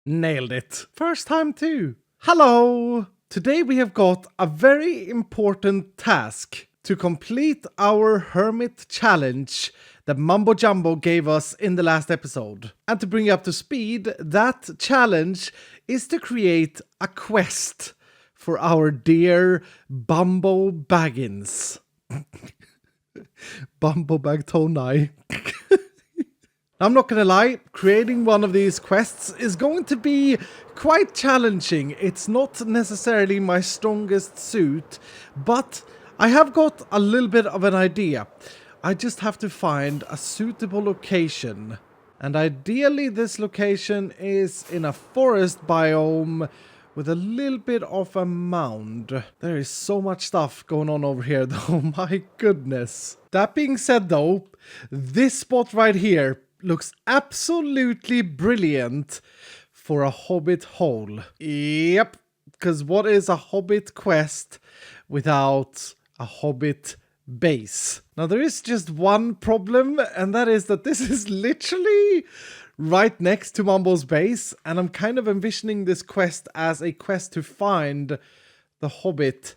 Nailed it. First time too. Hello! Today we have got a very important task to complete our hermit challenge that MumboJumbo gave us in the last episode. And to bring you up to speed, that challenge is to create a quest for our dear Bumbo Baggins. Bumbo Bagtonai. I'm not gonna lie, creating one of these quests is going to be quite challenging. It's not necessarily my strongest suit, but I have got a little bit of an idea. I just have to find a suitable location. And ideally this location is in a forest biome with a little bit of a mound. There is so much stuff going on over here though, my goodness. That being said though, this spot right here looks absolutely brilliant for a hobbit hole. Yep, because what is a hobbit quest without a hobbit base? Now there is just one problem, and that is that this is literally right next to Mumbo's base, and I'm kind of envisioning this quest as a quest to find the hobbit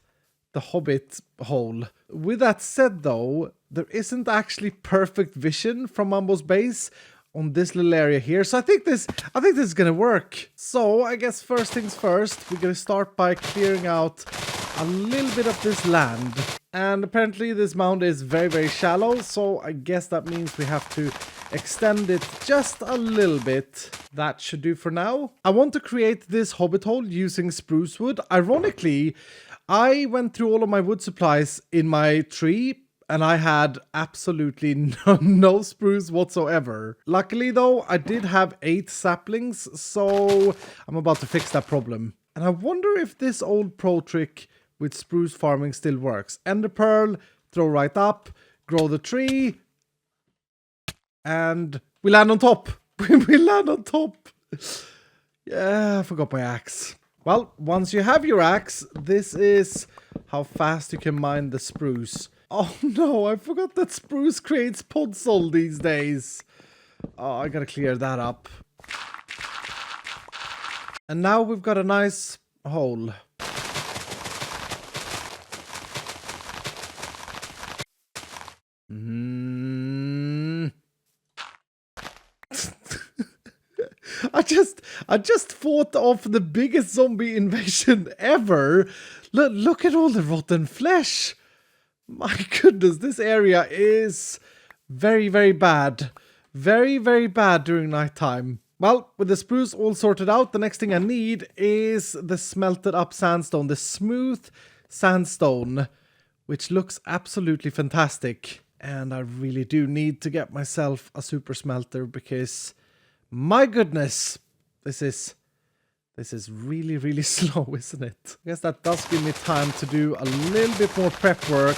hole. With that said though, there isn't actually perfect vision from Mumbo's base on this little area here, so I think this is gonna work. So I guess first things first, we're gonna start by clearing out a little bit of this land. And apparently this mound is very, very shallow, so I guess that means we have to extend it just a little bit. That should do for now. I want to create this hobbit hole using spruce wood. Ironically, I went through all of my wood supplies in my tree, and I had absolutely no spruce whatsoever. Luckily though, I did have 8 saplings, so I'm about to fix that problem. And I wonder if this old pro trick with spruce farming still works. Ender pearl, throw right up, grow the tree, and we land on top. We land on top. Yeah, I forgot my axe. Well, once you have your axe, this is how fast you can mine the spruce. Oh no, I forgot that spruce creates podzol these days. Oh, I gotta clear that up. And now we've got a nice hole. I just fought off the biggest zombie invasion ever. Look at all the rotten flesh. My goodness, this area is very, very bad. Very, very bad during nighttime. Well, with the spruce all sorted out, the next thing I need is the smelted up sandstone. The smooth sandstone, which looks absolutely fantastic. And I really do need to get myself a super smelter because, my goodness, this is really, really slow, isn't it? I guess that does give me time to do a little bit more prep work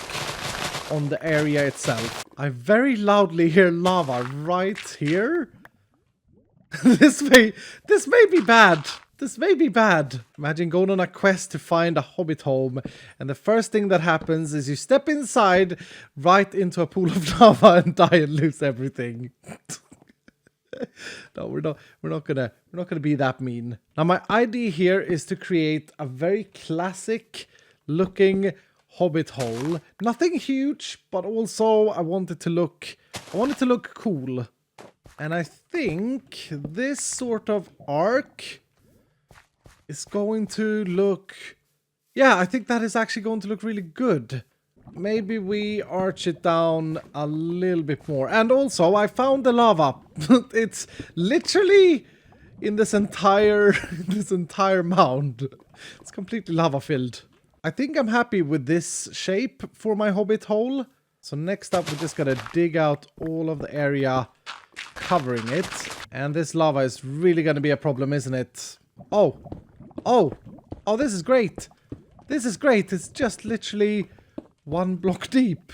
on the area itself. I very loudly hear lava right here. This may be bad. This may be bad. Imagine going on a quest to find a hobbit home, and the first thing that happens is you step inside right into a pool of lava and die and lose everything. No, we're not gonna be that mean. Now my idea here is to create a very classic looking hobbit hole. Nothing huge, but also I want it to look cool. And I think this sort of arc is going to look, yeah, I think that is actually going to look really good. Maybe we arch it down a little bit more. And also, I found the lava. It's literally in this entire mound. It's completely lava filled. I think I'm happy with this shape for my hobbit hole. So next up, we're just gonna dig out all of the area covering it. And this lava is really gonna be a problem, isn't it? Oh, this is great. This is great. It's just literally 1 block deep.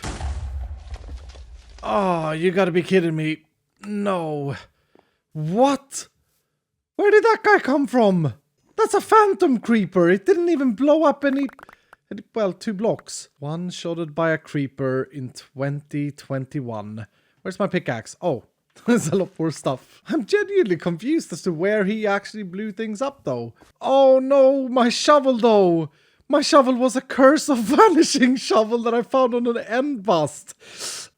Oh, you gotta be kidding me. No. What? Where did that guy come from? That's a phantom creeper. It didn't even blow up any... Well, 2 blocks. One shotted by a creeper in 2021. Where's my pickaxe? Oh, There's a lot more stuff. I'm genuinely confused as to where he actually blew things up, though. Oh no, my shovel, though. My shovel was a Curse of Vanishing shovel that I found on an end bust.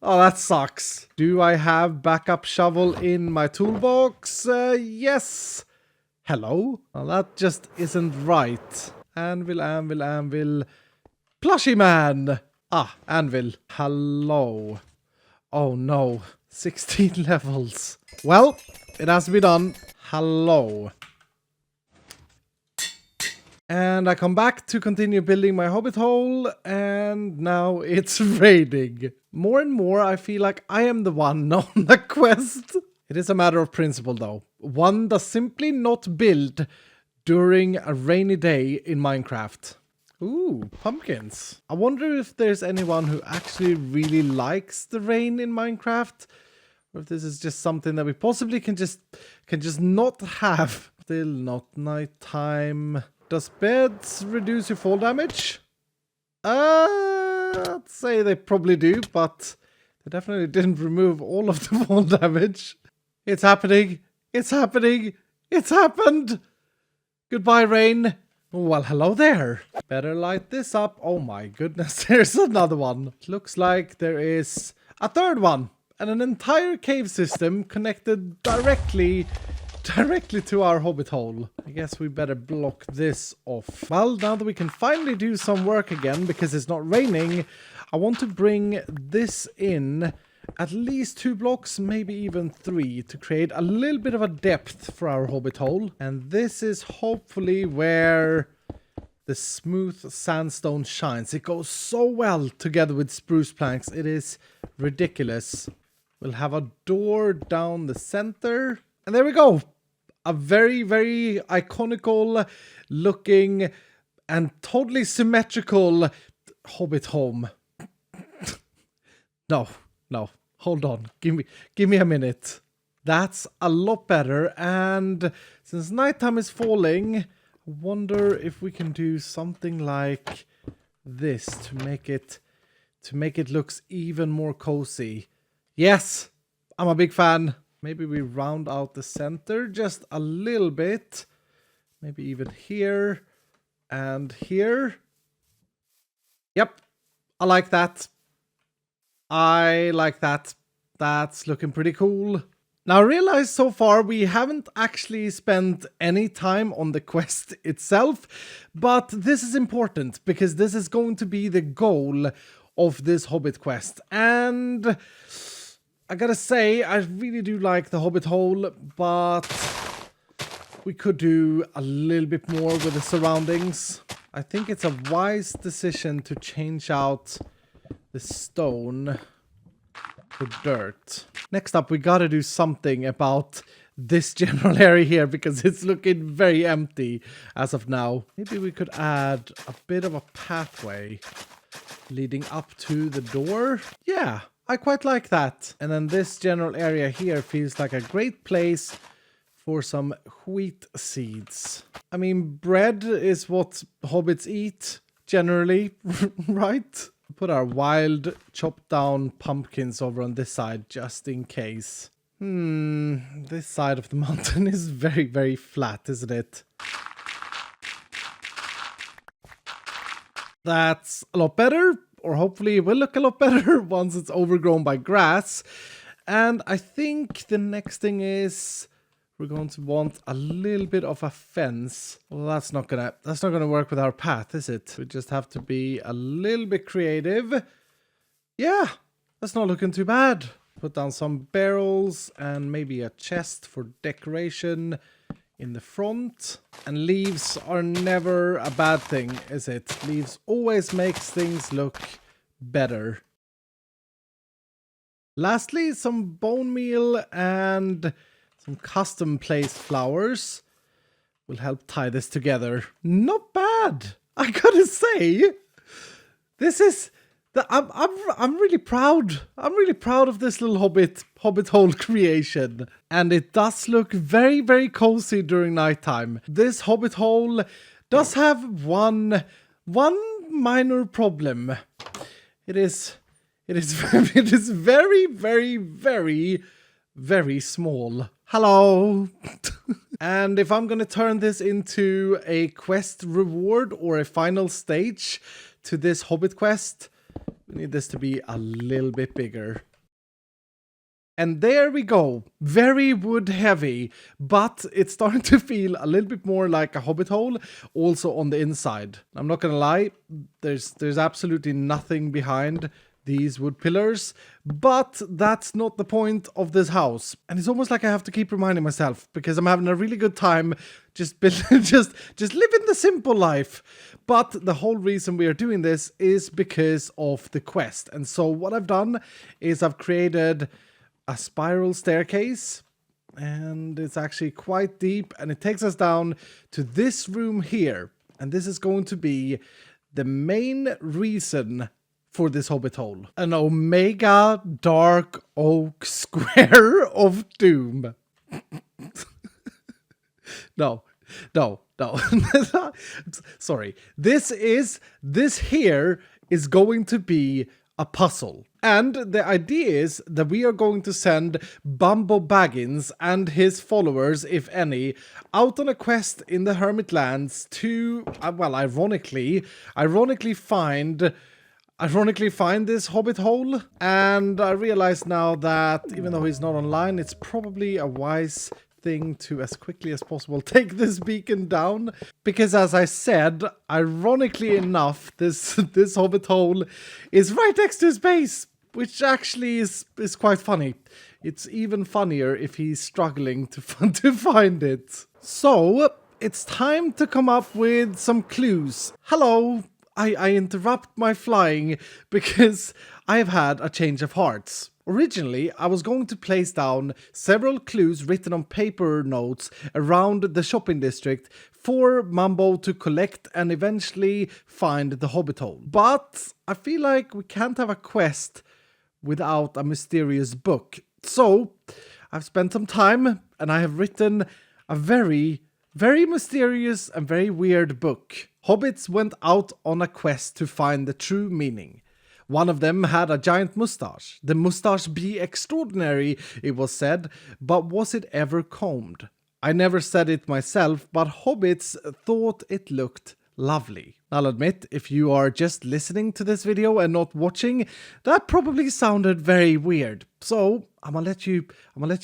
Oh, that sucks. Do I have backup shovel in my toolbox? Yes. Hello? Well, that just isn't right. Anvil, anvil, anvil. Plushy man. Ah, anvil. Hello. Oh no. 16 levels. Well, it has to be done. Hello. And I come back to continue building my hobbit hole, and now it's raining. More and more, I feel like I am the one on the quest. It is a matter of principle, though. One does simply not build during a rainy day in Minecraft. Ooh, pumpkins. I wonder if there's anyone who actually really likes the rain in Minecraft, or if this is just something that we possibly can just not have. Still not nighttime. Does beds reduce your fall damage? I'd say they probably do, but they definitely didn't remove all of the fall damage. It's happening. It's happening. It's happened. Goodbye, rain. Well, hello there. Better light this up. Oh my goodness, there's another one. Looks like there is a third one and an entire cave system connected directly to our hobbit hole. I guess we better block this off. Well, now that we can finally do some work again because it's not raining, I want to bring this in at least 2 blocks, maybe even 3, to create a little bit of a depth for our hobbit hole. And this is hopefully where the smooth sandstone shines. It goes so well together with spruce planks. It is ridiculous. We'll have a door down the center. And there we go. A very, very iconical looking and totally symmetrical hobbit home. No. Hold on. Give me a minute. That's a lot better. And since nighttime is falling, I wonder if we can do something like this to make it look even more cozy. Yes, I'm a big fan. Maybe we round out the center just a little bit. Maybe even here and here. Yep, I like that. I like that. That's looking pretty cool. Now I realize so far we haven't actually spent any time on the quest itself, but this is important because this is going to be the goal of this Hobbit quest. And I gotta say, I really do like the hobbit hole, but we could do a little bit more with the surroundings. I think it's a wise decision to change out the stone for dirt. Next up, we gotta do something about this general area here because it's looking very empty as of now. Maybe we could add a bit of a pathway leading up to the door. Yeah, I quite like that. And then this general area here feels like a great place for some wheat seeds. I mean, bread is what hobbits eat generally, right? Put our wild chopped down pumpkins over on this side just in case. This side of the mountain is very, very flat, isn't it? That's a lot better, or hopefully it will look a lot better once it's overgrown by grass. And I think the next thing is we're going to want a little bit of a fence. Well, that's not gonna work with our path, is it? We just have to be a little bit creative. Yeah, that's not looking too bad. Put down some barrels and maybe a chest for decoration in the front. And leaves are never a bad thing, is it? Leaves always makes things look better. Lastly, some bone meal and some custom placed flowers will help tie this together. Not bad, I gotta say. This is I'm really proud. I'm really proud of this little hobbit hole creation, and it does look very, very cozy during nighttime. This hobbit hole does have one minor problem. It is very, very, very small. Hello! And if I'm gonna turn this into a quest reward or a final stage to this Hobbit quest, we need this to be a little bit bigger. And there we go. Very wood heavy, but it's starting to feel a little bit more like a hobbit hole also on the inside. I'm not gonna lie, there's absolutely nothing behind these wood pillars, but that's not the point of this house. And it's almost like I have to keep reminding myself because I'm having a really good time just living the simple life. But the whole reason we are doing this is because of the quest. And so what I've done is I've created a spiral staircase, and it's actually quite deep, and it takes us down to this room here. And this is going to be the main reason for this hobbit hole. An Omega Dark Oak Square of Doom. No. Sorry. This here is going to be a puzzle. And the idea is that we are going to send Bumbo Baggins and his followers, if any, out on a quest in the Hermit Lands to, well, ironically find this hobbit hole. And I realize now that even though he's not online, it's probably a wise thing to, as quickly as possible, take this beacon down, because as I said, ironically enough, this hobbit hole is right next to his base, which actually is quite funny. It's even funnier if he's struggling to find it. So it's time to come up with some clues. Hello, I interrupt my flying because I've had a change of hearts. Originally, I was going to place down several clues written on paper notes around the shopping district for Mumbo to collect and eventually find the hobbit hole. But I feel like we can't have a quest without a mysterious book. So I've spent some time and I have written a very, very mysterious and very weird book. Hobbits went out on a quest to find the true meaning. One of them had a giant mustache. The mustache be extraordinary, it was said, but was it ever combed? I never said it myself, but hobbits thought it looked lovely. I'll admit, if you are just listening to this video and not watching, that probably sounded very weird. So I'm gonna let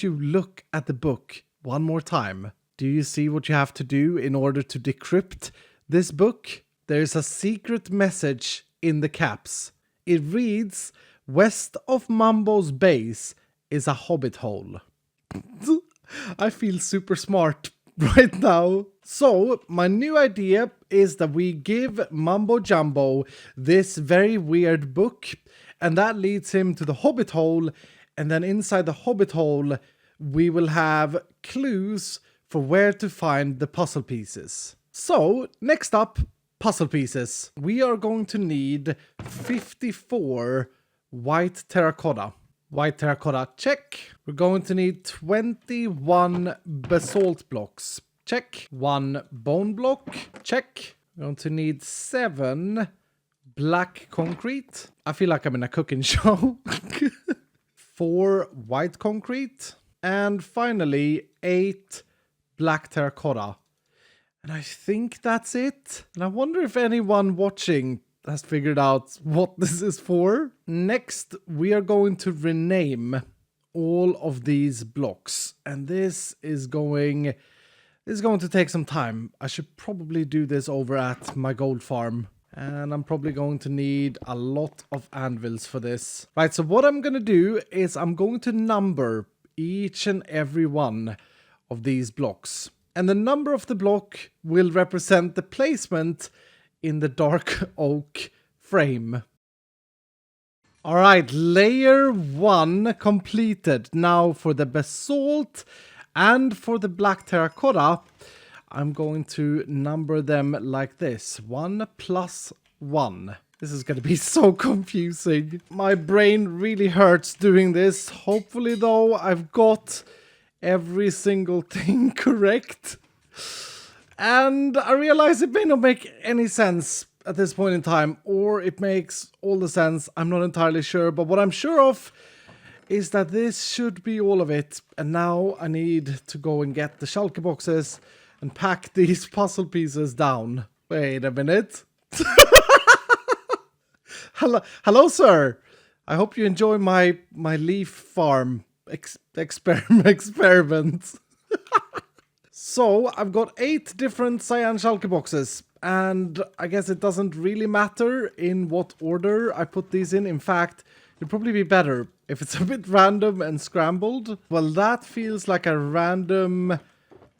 you look at the book one more time. Do you see what you have to do in order to decrypt this book? There's a secret message in the caps. It reads, "West of Mumbo's base is a hobbit hole." I feel super smart right now. So, my new idea is that we give MumboJumbo this very weird book, and that leads him to the hobbit hole, and then inside the hobbit hole, we will have clues for where to find the puzzle pieces. So, next up, puzzle pieces. We are going to need 54 white terracotta. White terracotta, check. We're going to need 21 basalt blocks. Check. 1 bone block. Check. We're going to need 7 black concrete. I feel like I'm in a cooking show. 4 white concrete. And finally, 8 black terracotta. And I think that's it. And I wonder if anyone watching has figured out what this is for. Next, we are going to rename all of these blocks. And this is going to take some time. I should probably do this over at my gold farm. And I'm probably going to need a lot of anvils for this. Right, so what I'm going to do is I'm going to number each and every one of these blocks. And the number of the block will represent the placement in the dark oak frame. Alright, layer 1 completed. Now for the basalt and for the black terracotta, I'm going to number them like this. 1 plus 1. This is going to be so confusing. My brain really hurts doing this. Hopefully though, I've got every single thing correct. And I realize it may not make any sense at this point in time, or it makes all the sense. I'm not entirely sure, but what I'm sure of is that this should be all of it. And now I need to go and get the shulker boxes and pack these puzzle pieces down. Wait a minute. Hello, sir. I hope you enjoy my leaf farm experiment. So, I've got 8 different cyan shulker boxes, and I guess it doesn't really matter in what order I put these in. In fact, it'd probably be better if it's a bit random and scrambled. Well, that feels like a random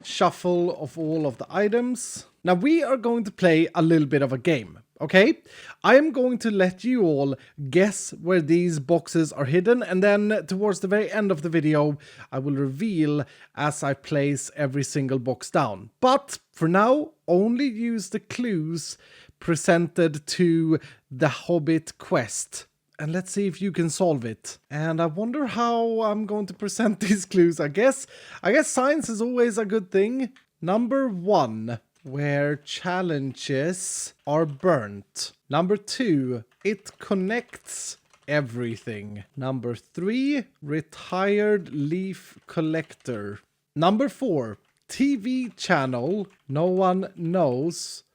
shuffle of all of the items. Now, we are going to play a little bit of a game. Okay, I am going to let you all guess where these boxes are hidden, and then towards the very end of the video, I will reveal as I place every single box down. But for now, only use the clues presented to the Hobbit Quest. And let's see if you can solve it. And I wonder how I'm going to present these clues. I guess science is always a good thing. Number 1. Where challenges are burnt. Number 2, it connects everything. Number 3, retired leaf collector. Number 4, TV channel no one knows,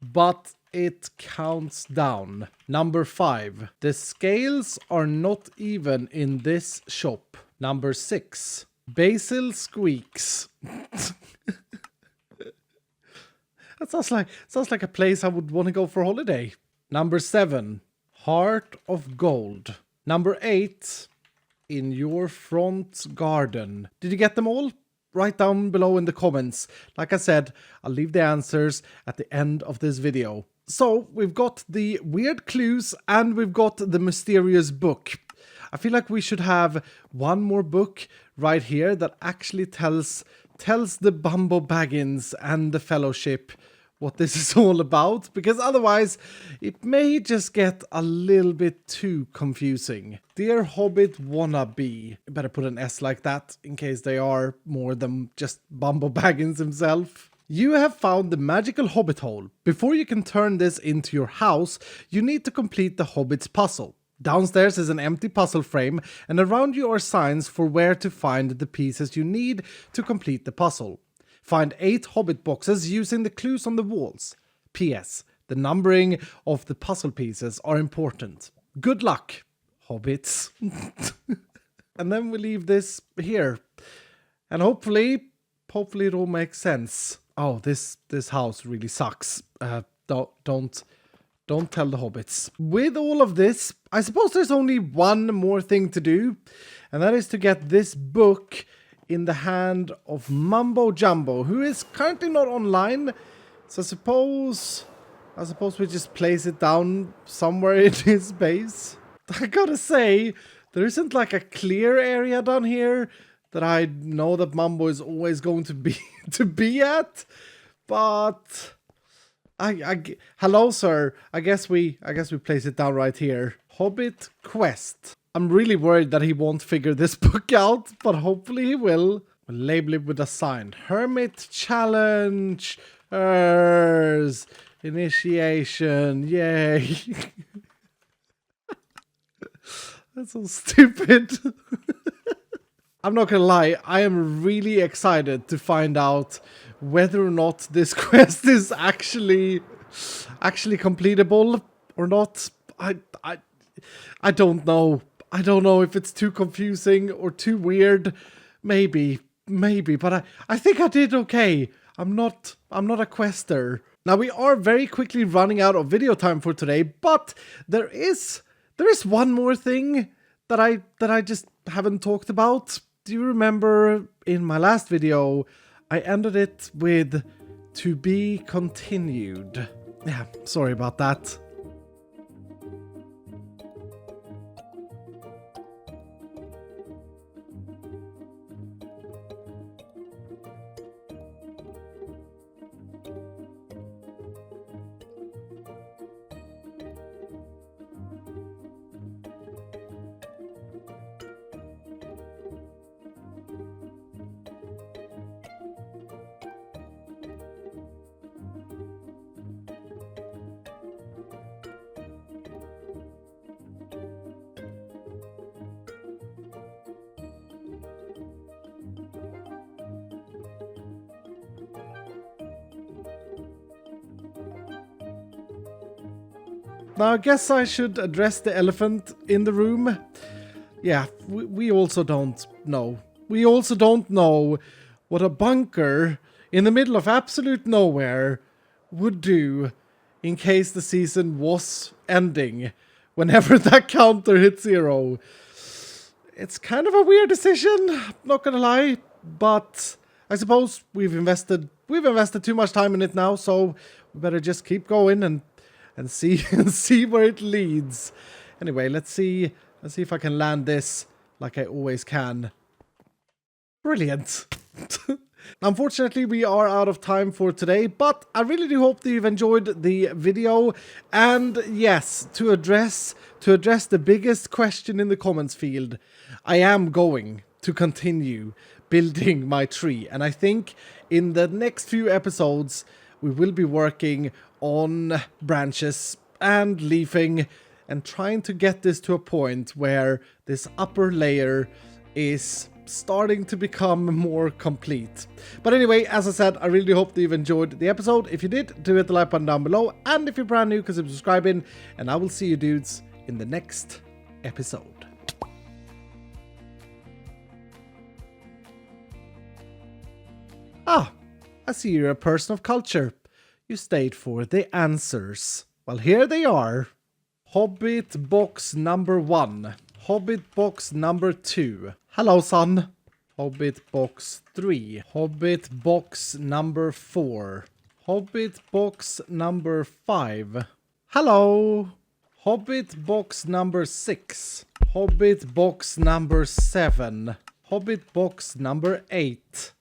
but it counts down. Number 5, the scales are not even in this shop. Number 6, basil squeaks. That sounds like a place I would want to go for holiday. Number 7, heart of gold. Number 8, in your front garden. Did you get them all? Write down below in the comments. Like I said, I'll leave the answers at the end of this video. So, we've got the weird clues and we've got the mysterious book. I feel like we should have one more book right here that actually tells the Bumbo Baggins and the Fellowship what this is all about, because otherwise it may just get a little bit too confusing. Dear Hobbit wannabe. You better put an S like that in case they are more than just Bumbo Baggins himself. You have found the magical Hobbit hole. Before you can turn this into your house, you need to complete the Hobbit's puzzle. Downstairs is an empty puzzle frame, and around you are signs for where to find the pieces you need to complete the puzzle. Find 8 Hobbit boxes using the clues on the walls. P.S. The numbering of the puzzle pieces are important. Good luck, Hobbits. And then we leave this here. And hopefully it all makes sense. Oh, this house really sucks. Don't tell the Hobbits. With all of this, I suppose there's only one more thing to do, and that is to get this book in the hand of MumboJumbo, who is currently not online. So I suppose we just place it down somewhere in his base. I gotta say, there isn't like a clear area down here that I know that Mumbo is always going to be at, but hello, sir. I guess we place it down right here. Hobbit Quest. I'm really worried that he won't figure this book out, but hopefully he will. We'll label it with a sign. Hermit challenge. Initiation. Yay. That's so stupid. I'm not gonna lie, I am really excited to find out whether or not this quest is actually completable or not. I don't know. I don't know if it's too confusing or too weird. Maybe, but I think I did okay. I'm not a quester. Now we are very quickly running out of video time for today, but there is one more thing that I just haven't talked about. Do you remember in my last video, I ended it with "to be continued"? Yeah, sorry about that. Now, I guess I should address the elephant in the room. Yeah, we also don't know. We also don't know what a bunker in the middle of absolute nowhere would do in case the season was ending whenever that counter hit 0. It's kind of a weird decision, not gonna lie, but I suppose we've invested too much time in it now, so we better just keep going and see see where it leads. Anyway, let's see if I can land this like I always can. Brilliant. Unfortunately, we are out of time for today, but I really do hope that you've enjoyed the video. And yes, to address the biggest question in the comments field, I am going to continue building my tree. And I think in the next few episodes, we will be working on branches and leafing and trying to get this to a point where this upper layer is starting to become more complete. But anyway, as I said, I really hope that you've enjoyed the episode. If you did, do hit the like button down below. And if you're brand new, consider subscribing. And I will see you dudes in the next episode. Ah, I see you're a person of culture. You stayed for the answers. Well, here they are. Hobbit box number 1. Hobbit box number 2. Hello, son. Hobbit box 3. Hobbit box number 4. Hobbit box number 5. Hello. Hobbit box number 6. Hobbit box number 7. Hobbit box number 8.